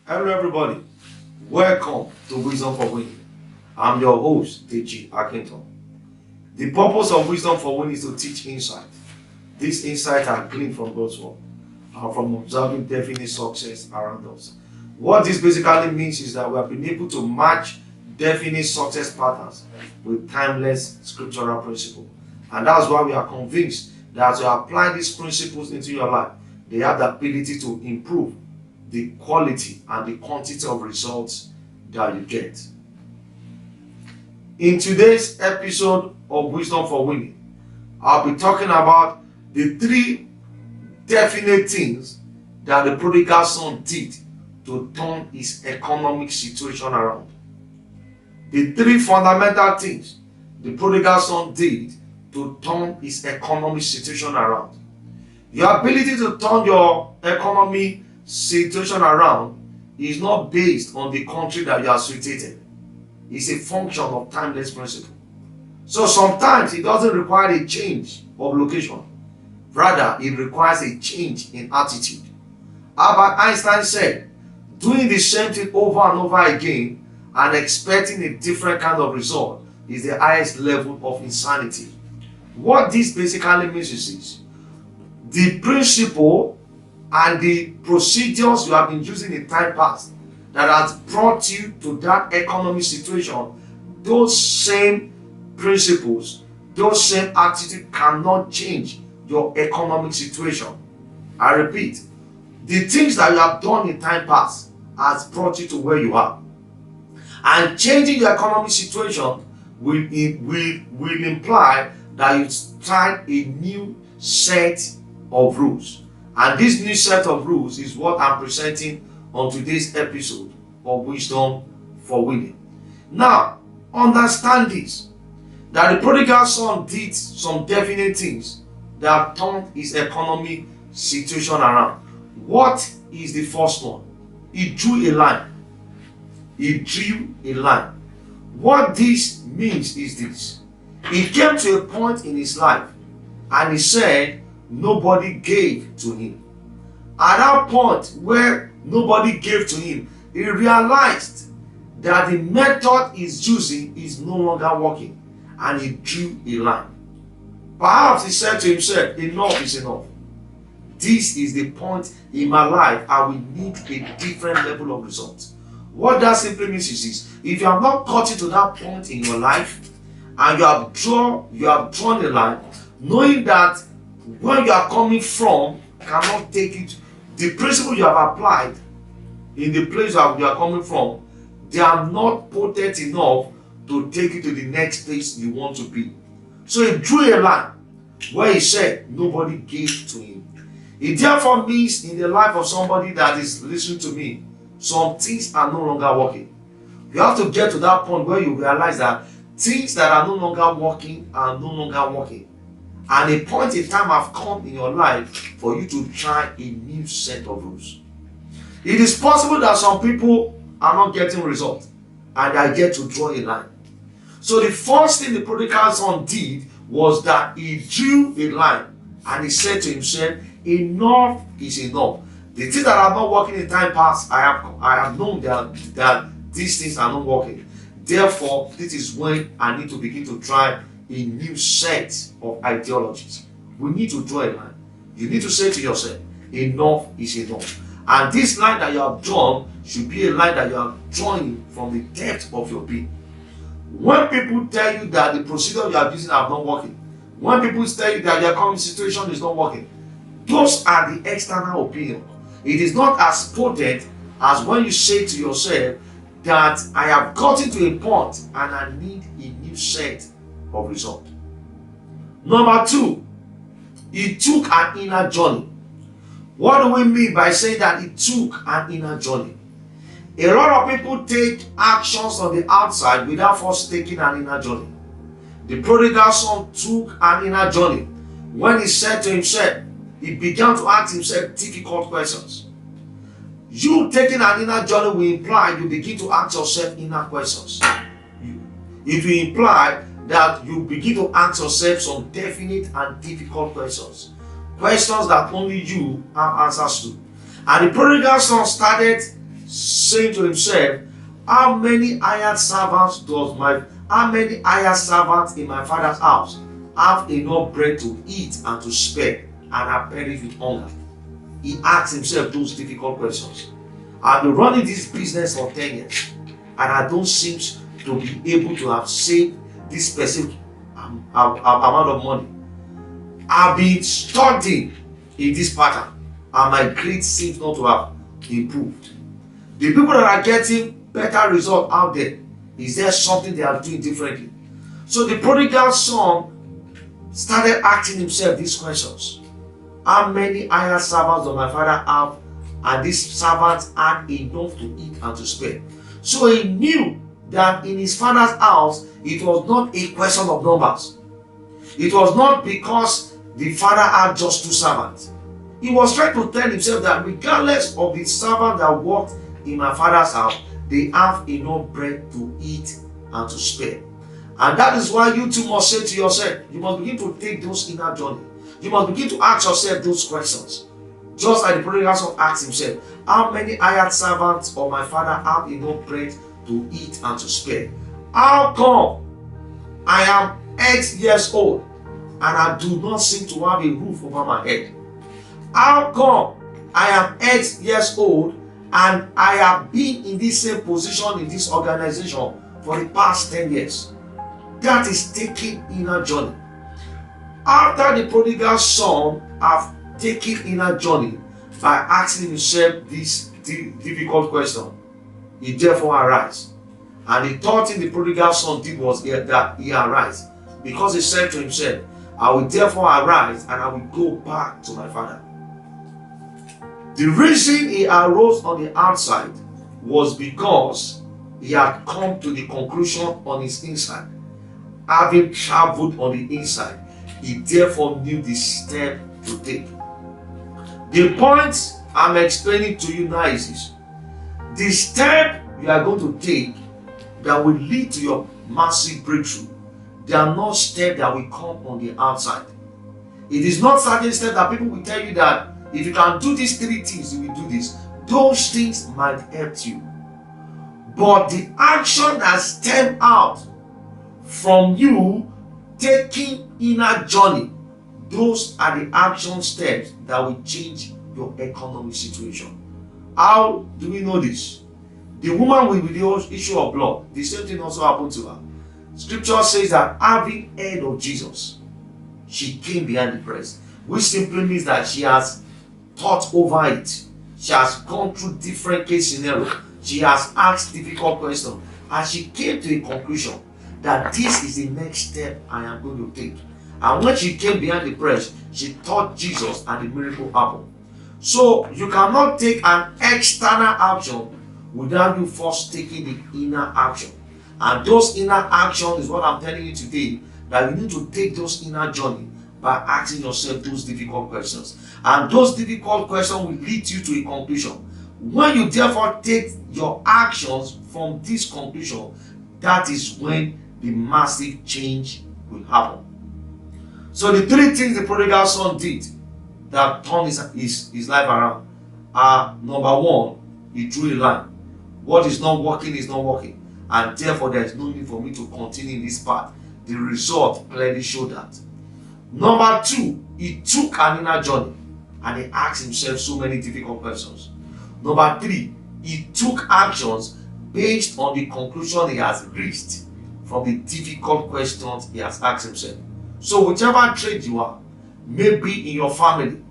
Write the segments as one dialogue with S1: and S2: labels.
S1: Hello everybody, welcome to Wisdom for Winning. I'm your host, Deji Akinton. The purpose of Wisdom for Winning is to teach insight. These insights are gleaned from God's word and from observing definite success around us. What this basically means is that we have been able to match definite success patterns with timeless scriptural principles. And that's why we are convinced that as you apply these principles into your life, they have the ability to improve the quality and the quantity of results that you get. In today's episode of Wisdom for Winning, I'll be talking about the three definite things that the prodigal son did to turn his economic situation around. The three fundamental things the prodigal son did to turn his economic situation around. Your ability to turn your economy situation around is not based on the country that you are situated. It's a function of timeless principle. So sometimes it doesn't require a change of location. Rather, it requires a change in attitude. Albert Einstein said, doing the same thing over and over again and expecting a different kind of result is the highest level of insanity. What this basically means is this: the principle and the procedures you have been using in time past that has brought you to that economic situation, those same principles, those same attitude cannot change your economic situation. I repeat, the things that you have done in time past has brought you to where you are. And changing your economic situation will imply that you start a new set of rules. And this new set of rules is what I'm presenting on today's episode of Wisdom for Winning. Now, understand this, that the prodigal son did some definite things that turned his economic situation around. What is the first one? He drew a line. He drew a line. What this means is this: he came to a point in his life and he said nobody gave to him. At that point where nobody gave to him, he realized that the method he's using is no longer working, and he drew a line. Perhaps he said to himself, enough is enough. This is the point in my life I will need a different level of results. What that simply means is this: if you have not gotten to that point in your life and you have drawn a line, knowing that where you are coming from cannot take it, the principle you have applied in the place that you are coming from, they are not potent enough to take you to the next place you want to be. So he drew a line where he said nobody gave to him. It therefore means in the life of somebody that is listening to me, some things are no longer working. You have to get to that point where you realize that things that are no longer working are no longer working. And a point in time have come in your life for you to try a new set of rules. It is possible that some people are not getting results and they get to draw a line. So the first thing the prodigal son did was that he drew a line and he said to himself, enough is enough. The things that are not working in time past, I have known that these things are not working. Therefore, this is when I need to begin to try a new set of ideologies. We need to draw a line. You need to say to yourself, enough is enough. And this line that you have drawn should be a line that you are drawing from the depth of your being. When people tell you that the procedure you are using are not working, when people tell you that your economic situation is not working, those are the external opinion. It is not as potent as when you say to yourself that I have gotten to a point and I need a new set of result. Number two, he took an inner journey. What do we mean by saying that he took an inner journey? A lot of people take actions on the outside without first taking an inner journey. The prodigal son took an inner journey when he said to himself, he began to ask himself difficult questions. You taking an inner journey will imply you begin to ask yourself inner questions. It will imply that you begin to ask yourself some definite and difficult questions. Questions that only you have answers to. And the prodigal son started saying to himself, how many hired servants in my father's house have enough bread to eat and to spare, and are perish with hunger? He asked himself those difficult questions. I've been running this business for 10 years, and I don't seem to be able to have saved this specific amount of money. I've been studying in this pattern, and my grades seem not to have improved. The people that are getting better results out there, is there something they are doing differently? So the prodigal son started asking himself these questions. How many hired servants does my father have, and these servants had enough to eat and to spare? So he knew that in his father's house, it was not a question of numbers. It was not because the father had just 2 servants. He was trying to tell himself that regardless of the servant that worked in my father's house, they have enough bread to eat and to spare. And that is why you too must say to yourself, you must begin to take those inner journey. You must begin to ask yourself those questions. Just like the prodigal son asked himself, how many hired servants of my father have enough bread to eat and to spare? How come I am 8 years old and I do not seem to have a roof over my head? How come I am 8 years old and I have been in this same position in this organization for the past 10 years? That is taking inner journey. After the prodigal son have taken inner journey by asking himself this difficult question, he therefore arise. And the third thing the prodigal son did was that he arise, because he said to himself, I will therefore arise and I will go back to my father. The reason he arose on the outside was because he had come to the conclusion on his inside. Having traveled on the inside, he therefore knew the step to take. The point I'm explaining to you now is this. The step you are going to take that will lead to your massive breakthrough, they are not steps that will come on the outside. It is not certain steps that people will tell you that if you can do these 3 things, you will do this. Those things might help you. But the action that stems out from you taking inner journey, those are the action steps that will change your economic situation. How do we know this? The woman with the issue of blood, the same thing also happened to her. Scripture says that having heard of Jesus, she came behind the press, which simply means that she has thought over it. She has gone through different case scenarios. She has asked difficult questions, and she came to a conclusion that this is the next step I am going to take. And when she came behind the press, she taught Jesus and the miracle happened. So you cannot take an external action without you first taking the inner action. And those inner actions is what I'm telling you today, that you need to take those inner journey by asking yourself those difficult questions. And those difficult questions will lead you to a conclusion. When you therefore take your actions from this conclusion, that is when the massive change will happen. So the 3 things the prodigal son did that turned his life around are: number 1, he drew a line. What is not working is not working, and therefore there is no need for me to continue in this path. The result clearly showed that. Number 2, he took an inner journey and he asked himself so many difficult questions. Number 3, he took actions based on the conclusion he has reached from the difficult questions he has asked himself. So whichever trade you are, maybe in your family,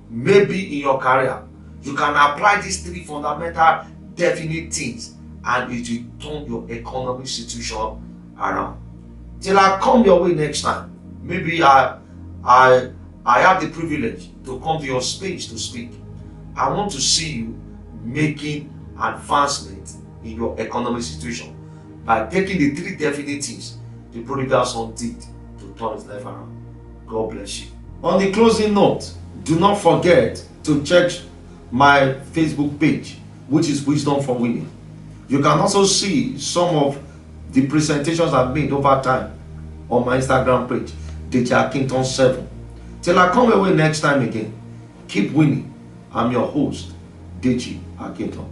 S1: maybe in your career, you can apply these 3 fundamental definite things and it will turn your economic situation around. Till I come your way next time, maybe I have the privilege to come to your space to speak. I want to see you making advancement in your economic situation by taking the 3 definite things the prodigal son did to turn his life around. God bless you. On the closing note, do not forget to check my Facebook page, which is Wisdom for Winning. You can also see some of the presentations I've made over time on my Instagram page, Deji7. Till I come away next time again, keep winning. I'm your host, Deji Akinton.